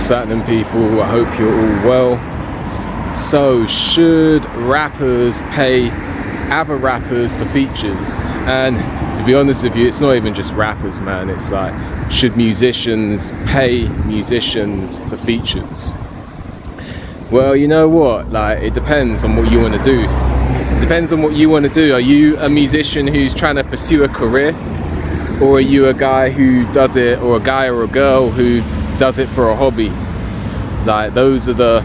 What's happening, people? I hope you're all well. So, should rappers pay other rappers for features? And to be honest with you, it's not even just rappers, man. It's like, should musicians pay musicians for features? Well, you know what? Like, it depends on what you want to do. It depends on what you want to do. Are you a musician who's trying to pursue a career? Or are you a guy who does it, or a guy or a girl who does it for a hobby? Like, those are the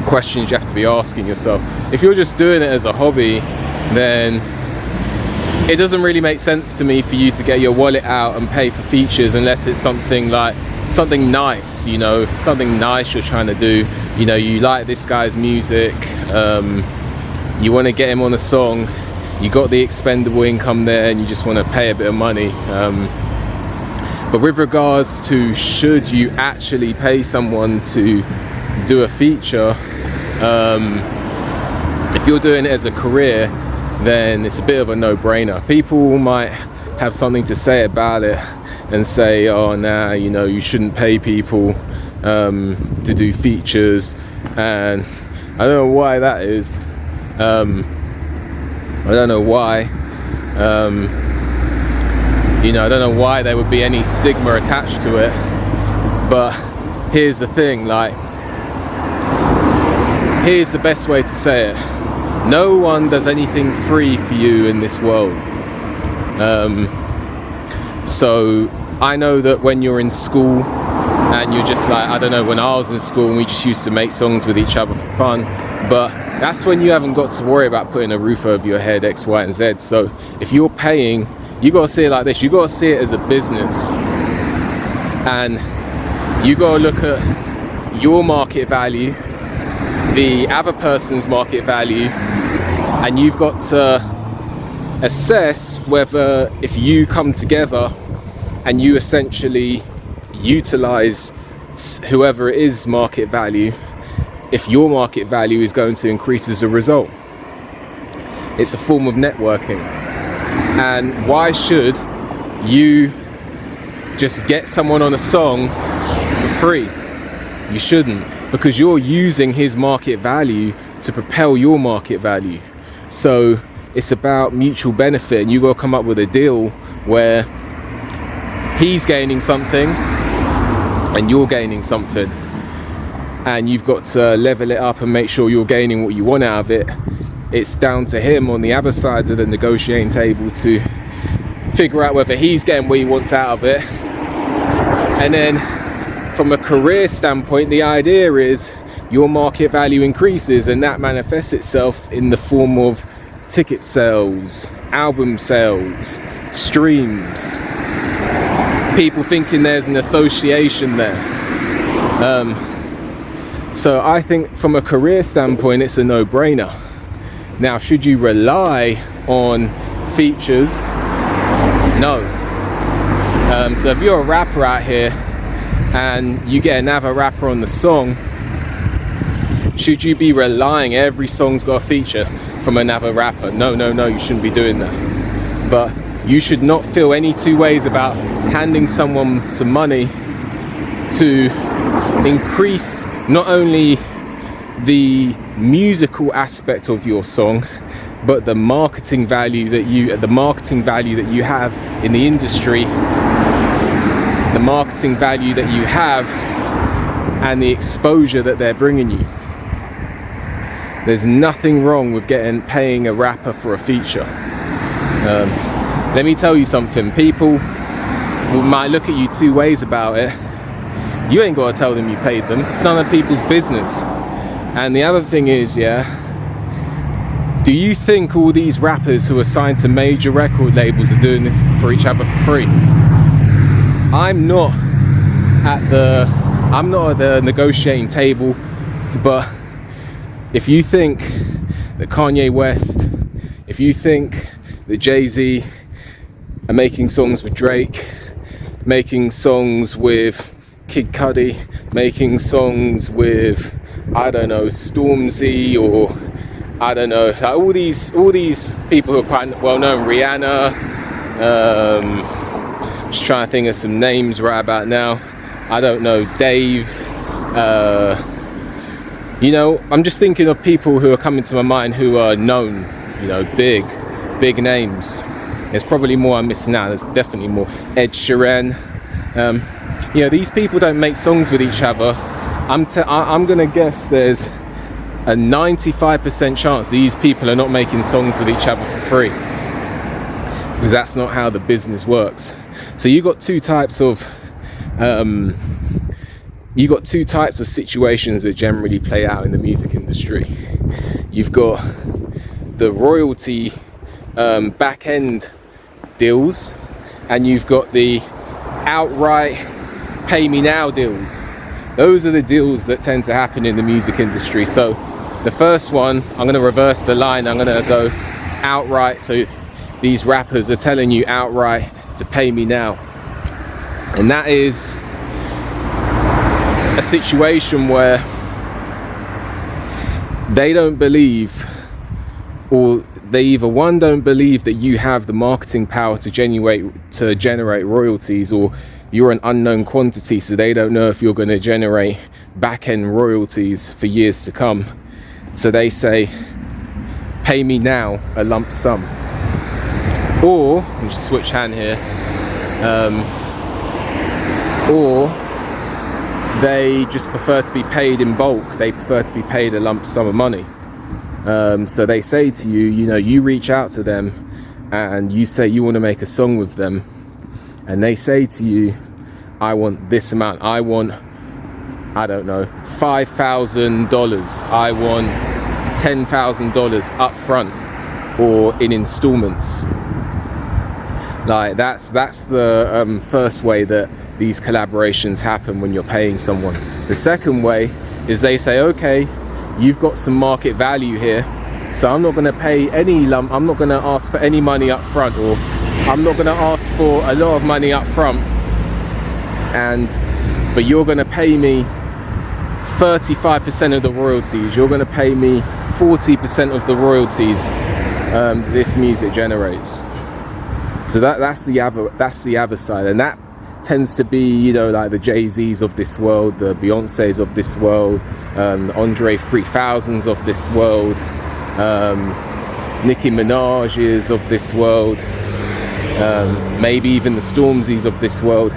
questions you have to be asking yourself. If you're just doing it as a hobby, then it doesn't really make sense to me for you to get your wallet out and pay for features, unless it's something like something nice, you know, something nice you're trying to do. You know, you like this guy's music, you want to get him on a song, you got the expendable income there, and you just want to pay a bit of money. But with regards to should you actually pay someone to do a feature, if you're doing it as a career, then it's a bit of a no-brainer. People might have something to say about it and say, oh, nah, you know, you shouldn't pay people to do features, and I don't know why that is. I don't know why. You know, I don't know why there would be any stigma attached to it. But here's the thing, like, here's the best way to say it. No one does anything free for you in this world. So I know that when you're in school and you're just like, I don't know, when I was in school and we just used to make songs with each other for fun, but that's when you haven't got to worry about putting a roof over your head, X, Y, and Z. So if you're paying, you got to see it like this. You got to see it as a business, and you got to look at your market value, the other person's market value, and you've got to assess whether, if you come together and you essentially utilize whoever it is market value, if your market value is going to increase as a result. It's a form of networking. And why should you just get someone on a song for free? You shouldn't, because you're using his market value to propel your market value. So it's about mutual benefit, and you got to come up with a deal where he's gaining something and you're gaining something, and you've got to level it up and make sure you're gaining what you want out of it. It's down to him on the other side of the negotiating table to figure out whether he's getting what he wants out of it. And then from a career standpoint, the idea is your market value increases, and that manifests itself in the form of ticket sales, album sales, streams, people thinking there's an association there. So I think from a career standpoint, it's a no-brainer. Now, should you rely on features? No. So if you're a rapper out here and you get another rapper on the song, should you be relying every song's got a feature from another rapper? No, you shouldn't be doing that. But you should not feel any two ways about handing someone some money to increase not only the musical aspect of your song, but the marketing value that you have in the industry, the marketing value that you have, and the exposure that they're bringing you. There's nothing wrong with paying a rapper for a feature. Let me tell you something. People might look at you two ways about it. You ain't got to tell them you paid them. It's none of people's business. And the other thing is, do you think all these rappers who are signed to major record labels are doing this for each other for free? I'm not at the negotiating table, but if you think that Kanye West, if you think that Jay-Z are making songs with Drake, making songs with Kid Cudi, making songs with, I don't know, Stormzy, or I don't know, like all these people who are quite well known, Rihanna, just trying to think of some names right about now, I don't know, Dave, You know, I'm just thinking of people who are coming to my mind who are known, you know, big names. There's probably more I'm missing out. There's definitely more. Ed Sheeran. You know, these people don't make songs with each other. I'm gonna guess there's a 95% chance these people are not making songs with each other for free, because that's not how the business works. So you got two types of situations that generally play out in the music industry. You've got the royalty back end deals, and you've got the outright pay me now deals. Those are the deals that tend to happen in the music industry. So the first one, I'm going to reverse the line, I'm going to go outright. So these rappers are telling you outright to pay me now, and that is a situation where they don't believe, or they either one, don't believe that you have the marketing power to generate royalties, or you're an unknown quantity, so they don't know if you're going to generate back-end royalties for years to come. So they say, pay me now a lump sum. Or, let me just switch hand here, or they just prefer to be paid in bulk. They prefer to be paid a lump sum of money. So they say to you, you know, you reach out to them and you say you want to make a song with them, and they say to you, I want this amount. I want, I don't know, $5,000. I want $10,000 up front or in installments. Like that's the first way that these collaborations happen when you're paying someone. The second way is they say, okay, you've got some market value here, so I'm not going to pay any lump, I'm not going to ask for any money up front, or I'm not going to ask for a lot of money up front, but you're going to pay me 35% of the royalties, you're going to pay me 40% of the royalties this music generates. So that's the other side, and that tends to be, you know, like the Jay-Z's of this world, the Beyoncé's of this world, Andre 3000's of this world, Nicki Minaj's of this world, maybe even the Stormzy's of this world.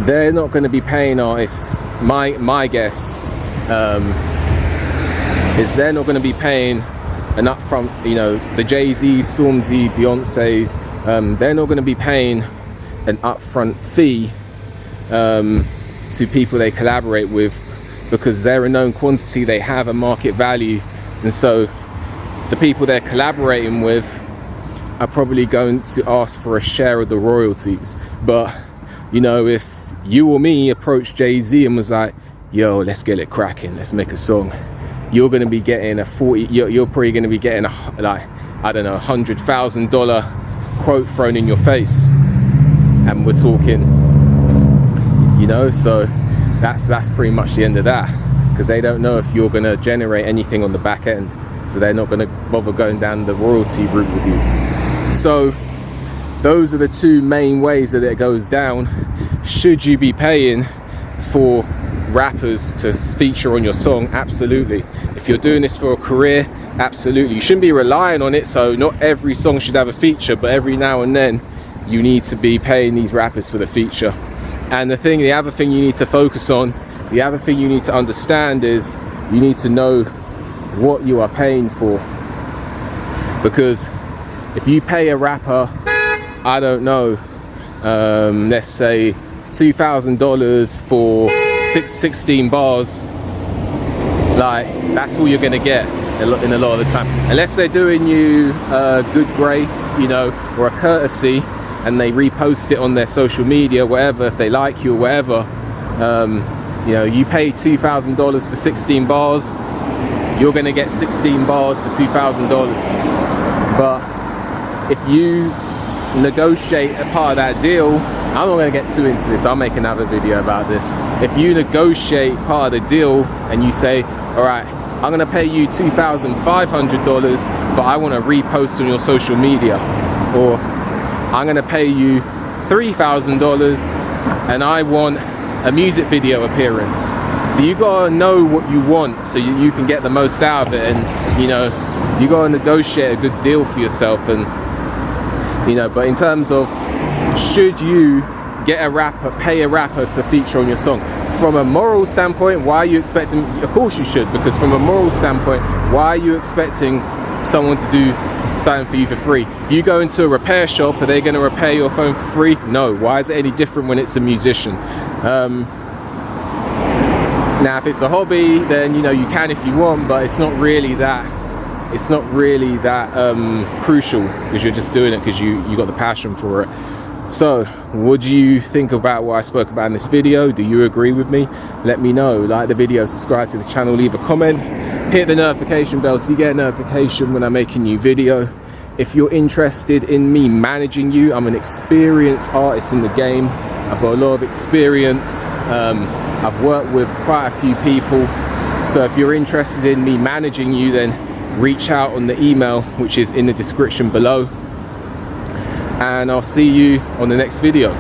They're not going to be paying artists. My guess is they're not going to be paying an upfront, you know, the Jay-Z, Stormzy, Beyoncé's, they're not going to be paying an upfront fee to people they collaborate with, because they're a known quantity, they have a market value, and so the people they're collaborating with are probably going to ask for a share of the royalties. But you know, if you or me approached Jay-Z and was like, yo, let's get it cracking, let's make a song, you're going to be getting you're probably going to be getting $100,000 quote thrown in your face, and we're talking, you know, so that's pretty much the end of that, because they don't know if you're going to generate anything on the back end, so they're not going to bother going down the royalty route with you. So those are the two main ways that it goes down. Should you be paying for rappers to feature on your song? Absolutely. If you're doing this for a career, absolutely. You shouldn't be relying on it, so not every song should have a feature, but every now and then you need to be paying these rappers for the feature. And the other thing you need to focus on, the other thing you need to understand is you need to know what you are paying for. Because if you pay a rapper, I don't know, let's say $2,000 for 16 bars, like that's all you're gonna get in a lot of the time, unless they're doing you a good grace, you know, or a courtesy, and they repost it on their social media, whatever, if they like you or whatever. You know, you pay $2,000 for 16 bars, you're gonna get 16 bars for $2,000. But if you negotiate a part of that deal, I'm not going to get too into this, I'll make another video about this. If you negotiate part of the deal and you say, alright, I'm going to pay you $2,500, but I want to repost on your social media, or I'm going to pay you $3,000 and I want a music video appearance, So you gotta know what you want so you can get the most out of it, and you know, you gotta negotiate a good deal for yourself. And you know, but in terms of, should you get a rapper, pay a rapper to feature on your song? From a moral standpoint, why are you expecting? Of course you should, because from a moral standpoint, why are you expecting someone to do something for you for free? If you go into a repair shop, are they going to repair your phone for free? No. Why is it any different when it's a musician? Now, if it's a hobby, then you know you can if you want, but it's not really that. It's not really that crucial, because you're just doing it because you got the passion for it. So, what do you think about what I spoke about in this video? Do you agree with me? Let me know. Like the video, subscribe to the channel, leave a comment, hit the notification bell so you get a notification when I make a new video. If you're interested in me managing you, I'm an experienced artist in the game. I've got a lot of experience. I've worked with quite a few people. So if you're interested in me managing you, then reach out on the email, which is in the description below. And I'll see you on the next video.